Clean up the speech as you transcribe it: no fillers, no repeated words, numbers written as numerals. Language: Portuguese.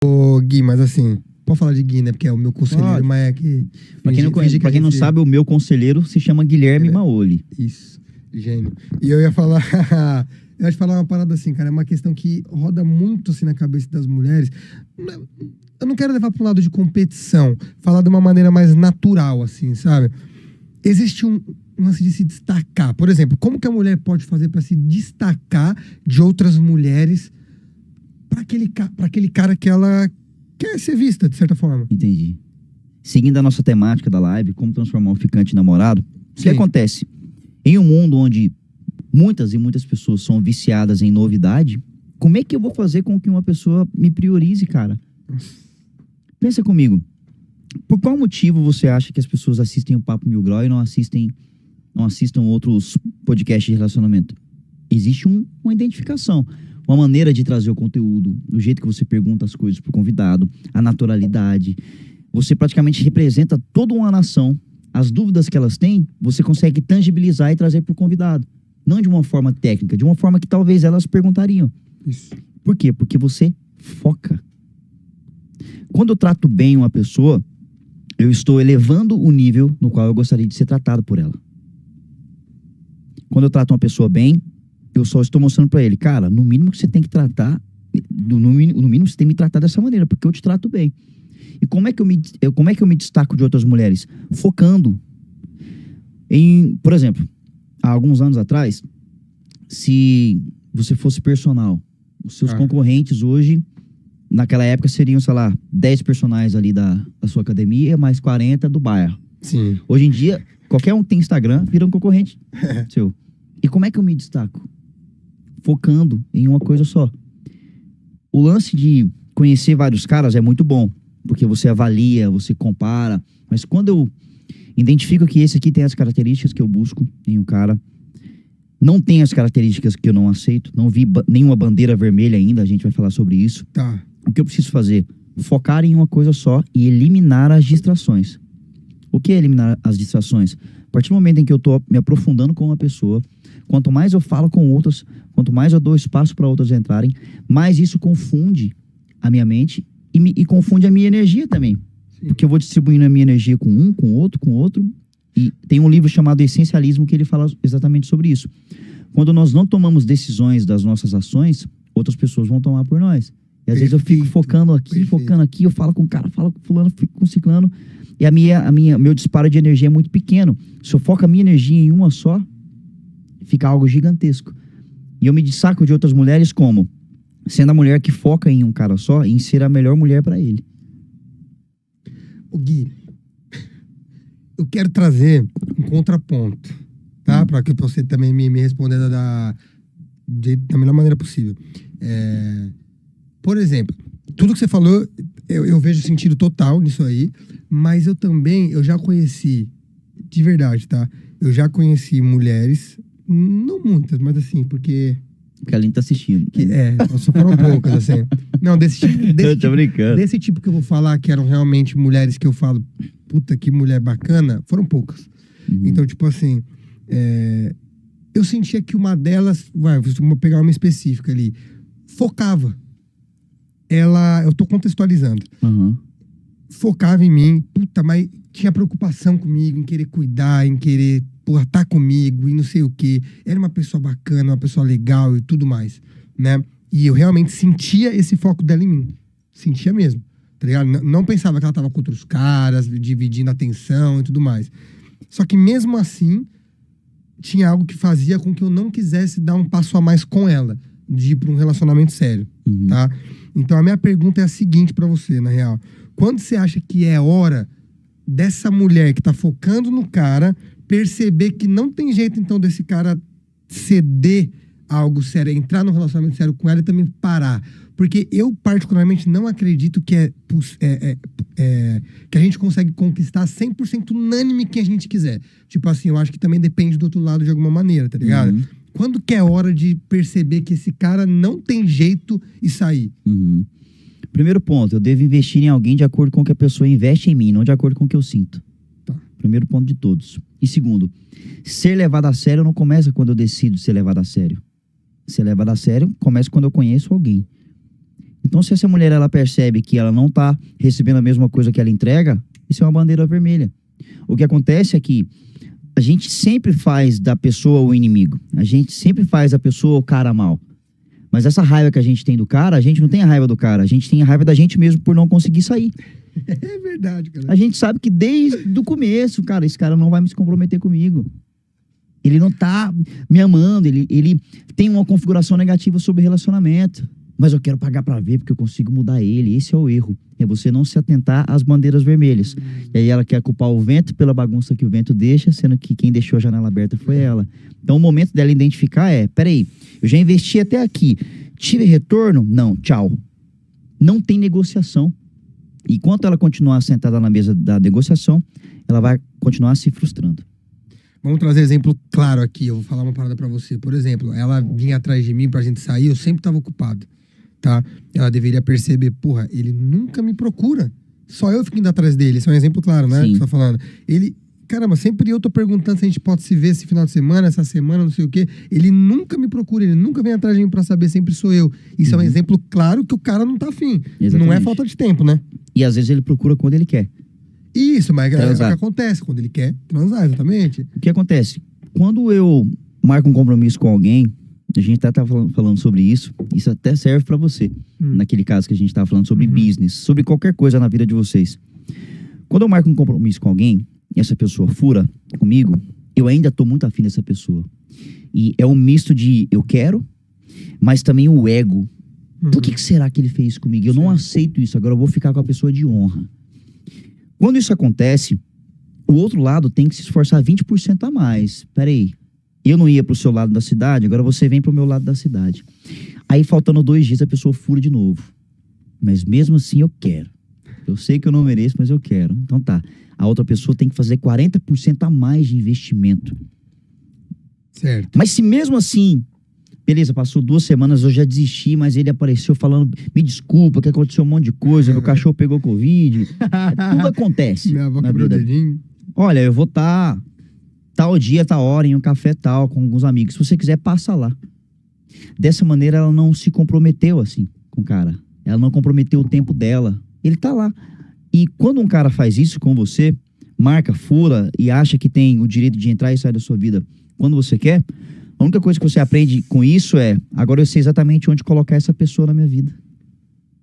Ô, Gui, mas assim, pode falar de Gui, né? Porque é o meu conselheiro, Pode. mas é que... Pra quem não conhece, finge que pra a quem não gente- sabe, o meu conselheiro se chama Guilherme É. Maoli. Isso, gênio. E eu ia falar... eu ia te falar uma parada assim, cara. É uma questão que roda muito assim na cabeça das mulheres. Eu não quero levar para um lado de competição. Falar de uma maneira mais natural, assim, sabe? Existe um lance de se destacar. Por exemplo, como que a mulher pode fazer para se destacar de outras mulheres para aquele cara que ela quer ser vista, de certa forma? Entendi. Seguindo a nossa temática da live, como transformar um ficante em namorado, o que Sim. acontece? Em um mundo onde muitas e muitas pessoas são viciadas em novidade, como é que eu vou fazer com que uma pessoa me priorize, cara? Pensa comigo. Por qual motivo você acha que as pessoas assistem o Papo Mil Grau e não assistam outros podcasts de relacionamento? Existe uma identificação, uma maneira de trazer o conteúdo, do jeito que você pergunta as coisas pro convidado, a naturalidade. Você praticamente representa toda uma nação. As dúvidas que elas têm, você consegue tangibilizar e trazer pro convidado. Não de uma forma técnica, de uma forma que talvez elas perguntariam. Isso. Por quê? Porque você foca. Quando eu trato bem uma pessoa, eu estou elevando o nível no qual eu gostaria de ser tratado por ela. Quando eu trato uma pessoa bem, eu só estou mostrando para ele, cara, no mínimo que você tem que tratar, no mínimo você tem que me tratar dessa maneira, porque eu te trato bem. E como é que eu me destaco de outras mulheres? Focando por exemplo, há alguns anos atrás, se você fosse personal, os seus concorrentes hoje, naquela época seriam, sei lá, 10 personagens ali da sua academia, mais 40 do bairro. Sim. Hoje em dia, qualquer um que tem Instagram vira um concorrente seu. E como é que eu me destaco? Focando em uma coisa só. O lance de conhecer vários caras é muito bom, porque você avalia, você compara, mas quando eu identifico que esse aqui tem as características que eu busco em um cara, não tem as características que eu não aceito, não vi nenhuma bandeira vermelha ainda, a gente vai falar sobre isso. Tá. O que eu preciso fazer? Focar em uma coisa só e eliminar as distrações. O que é eliminar as distrações? A partir do momento em que eu estou me aprofundando com uma pessoa, quanto mais eu falo com outras, quanto mais eu dou espaço para outras entrarem, mais isso confunde a minha mente e confunde a minha energia também. Sim. Porque eu vou distribuindo a minha energia com um, com outro. E tem um livro chamado Essencialismo que ele fala exatamente sobre isso. Quando nós não tomamos decisões das nossas ações, outras pessoas vão tomar por nós. E às vezes eu fico focando aqui, eu falo com o cara, falo com fulano, fico com ciclano, e meu disparo de energia é muito pequeno. Se eu foco a minha energia em uma só, fica algo gigantesco. E eu me destaco de outras mulheres como sendo a mulher que foca em um cara só, em ser a melhor mulher para ele. O Gui, eu quero trazer um contraponto, tá? Para que você também me respondendo da melhor maneira possível. Por exemplo, tudo que você falou, eu vejo sentido total nisso aí, mas eu já conheci, de verdade, tá? Eu já conheci mulheres, não muitas, mas assim, porque a Aline tá assistindo. Só foram poucas, assim. Não, Eu tô brincando. Desse tipo que eu vou falar, que eram realmente mulheres que eu falo, puta, que mulher bacana, foram poucas. Uhum. Então, tipo assim, eu sentia que uma delas, vou pegar uma específica ali, focava. Eu tô contextualizando. Uhum. Focava em mim, puta, mas tinha preocupação comigo, em querer cuidar, em querer, porra, tá comigo e não sei o quê. Era uma pessoa bacana, uma pessoa legal e tudo mais, né? E eu realmente sentia esse foco dela em mim. Sentia mesmo, tá ligado? Não pensava que ela tava com outros caras, dividindo atenção e tudo mais. Só que mesmo assim, tinha algo que fazia com que eu não quisesse dar um passo a mais com ela, de ir pra um relacionamento sério, tá? Então a minha pergunta é a seguinte pra você, na real. Quando você acha que é hora dessa mulher que tá focando no cara perceber que não tem jeito, então, desse cara ceder a algo sério, entrar num relacionamento sério com ela e também parar? Porque eu, particularmente, não acredito que que a gente consegue conquistar 100% unânime quem a gente quiser. Tipo assim, eu acho que também depende do outro lado de alguma maneira, tá ligado? Uhum. Quando que é hora de perceber que esse cara não tem jeito e sair? Uhum. Primeiro ponto, eu devo investir em alguém de acordo com o que a pessoa investe em mim, não de acordo com o que eu sinto. Tá. Primeiro ponto de todos. E segundo, ser levado a sério não começa quando eu decido ser levado a sério. Ser levado a sério começa quando eu conheço alguém. Então, se essa mulher ela percebe que ela não tá recebendo a mesma coisa que ela entrega, isso é uma bandeira vermelha. O que acontece é que a gente sempre faz da pessoa o inimigo. A gente sempre faz da pessoa o cara mal. Mas essa raiva que a gente tem do cara, a gente não tem a raiva do cara. A gente tem a raiva da gente mesmo por não conseguir sair. É verdade, cara. A gente sabe que desde o começo, cara, esse cara não vai se comprometer comigo. Ele não tá me amando, ele tem uma configuração negativa sobre relacionamento. Mas eu quero pagar pra ver porque eu consigo mudar ele. Esse é o erro. É você não se atentar às bandeiras vermelhas. E aí ela quer culpar o vento pela bagunça que o vento deixa, sendo que quem deixou a janela aberta foi ela. Então o momento dela identificar é, peraí, eu já investi até aqui. Tive retorno? Não, tchau. Não tem negociação. E enquanto ela continuar sentada na mesa da negociação, ela vai continuar se frustrando. Vamos trazer exemplo claro aqui. Eu vou falar uma parada pra você. Por exemplo, ela vinha atrás de mim pra gente sair, eu sempre tava ocupado, tá? Ela deveria perceber, porra, ele nunca me procura. Só eu fico indo atrás dele. Esse é um exemplo claro, né? Sim. Que você tá falando. Ele, caramba, sempre eu tô perguntando se a gente pode se ver esse final de semana, essa semana, não sei o quê. Ele nunca me procura, ele nunca vem atrás de mim pra saber, sempre sou eu. Isso é um exemplo claro que o cara não tá afim. Exatamente. Não é falta de tempo, né? E às vezes ele procura quando ele quer. Isso, mas é o que Transar. acontece quando ele quer transar, exatamente. O que acontece? Quando eu marco um compromisso com alguém, a gente tá falando sobre isso até serve pra você. Naquele caso que a gente tava falando sobre business, sobre qualquer coisa na vida de vocês. Quando eu marco um compromisso com alguém, e essa pessoa fura comigo, eu ainda tô muito afim dessa pessoa. E é um misto de eu quero, mas também o ego. Por que será que ele fez isso comigo? Eu não aceito isso, agora eu vou ficar com a pessoa de honra. Quando isso acontece, o outro lado tem que se esforçar 20% a mais. Peraí, eu não ia pro seu lado da cidade, agora você vem pro meu lado da cidade. Aí, faltando 2 dias, a pessoa fura de novo. Mas mesmo assim, eu quero. Eu sei que eu não mereço, mas eu quero. Então tá, a outra pessoa tem que fazer 40% a mais de investimento. Certo. Mas se mesmo assim, beleza, passou 2 semanas, eu já desisti, mas ele apareceu falando, me desculpa, que aconteceu um monte de coisa, meu cachorro pegou Covid. Tudo acontece Minha avó na quebrou o vida. dedinho. Olha, eu vou estar tal dia, tal hora, em um café tal, com alguns amigos. Se você quiser, passa lá. Dessa maneira, ela não se comprometeu assim com o cara. Ela não comprometeu o tempo dela. Ele tá lá. E quando um cara faz isso com você, marca, fura e acha que tem o direito de entrar e sair da sua vida quando você quer, a única coisa que você aprende com isso é, agora eu sei exatamente onde colocar essa pessoa na minha vida.